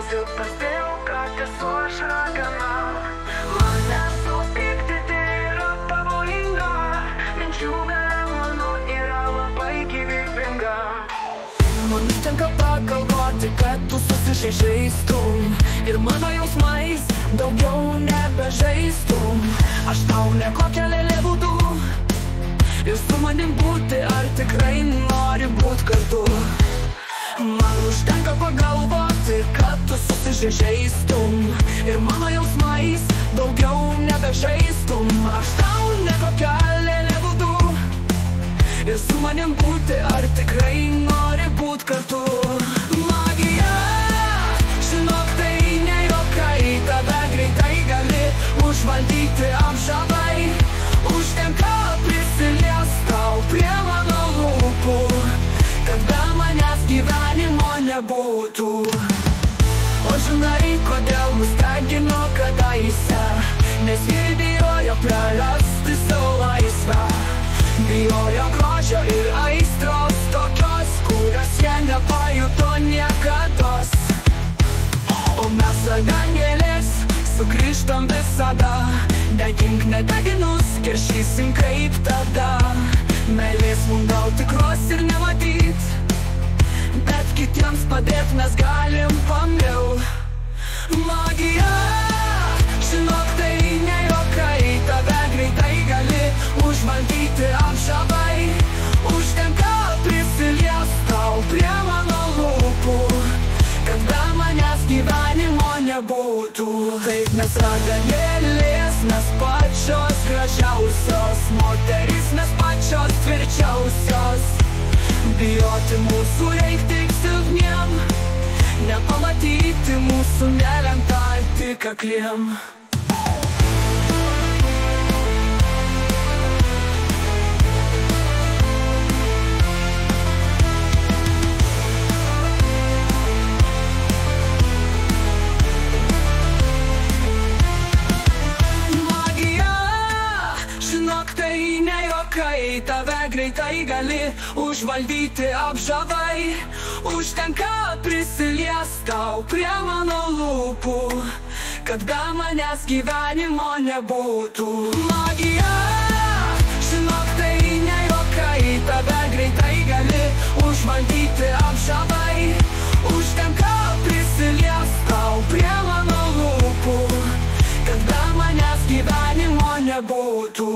Jau pastebėjau, kad esu aš ragana. Mane supykdyti yra pavojinga, minčių galia mano yra labai gyvybinga. Man užtenka pagalvoti, kad tu susižeistum ir mano jausmais daugiau nebežaistum. Aš tau ne kokia lėlė būdu ir su manim būti, ar tikrai nori būt kartu. Man užtenka pagalvoti, kad tu susižeistum ir mano jausmais daugiau nebežaistum. Aš tau ne kokia lėlė būdu ir su manim būti, ar tikrai nori būt kartu. Magija, žinok, tai ne juokai, tave greitai gali užvaldyti apžavai. Užtenka prisiliest tau prie mano lūpų, kad be manęs gyvenimo nebūtų. O žinai, kodėl mus degino kadaise? Nes vyrai bijojo prarasti savo laisvę, bijojo grožio ir aistros tokios, kurios jie nepajuto niekados. O mes arkangelės sugrįžtam visada, degink nedeginus, keršysim kaip tada. Meilės mum gal tikros ir nematyt, bet kitiems padėt mes galim pamiau. Magija, žinok, tai ne juokai, tave greitai gali užvaldyti apžavai. Užtenka prisiliest tau prie mano lūpų, kad be manęs gyvenimo nebūtų. Taip mes raganėlės, mes pačios gražiausios, moterys mes pačios tvirčiausios. Bijoti mūsų reik tik silpniem, nepamatyti mūsų nelemta tik akliem. Tave greitai gali užvaldyti apžavai. Užtenka prisiliest tau prie mano lūpų, kad be manęs gyvenimo nebūtų. Magija, žinok, tai ne juokai, tave greitai gali užvaldyti apžavai. Užtenka prisiliest tau prie mano lūpų, kad be manęs gyvenimo nebūtų.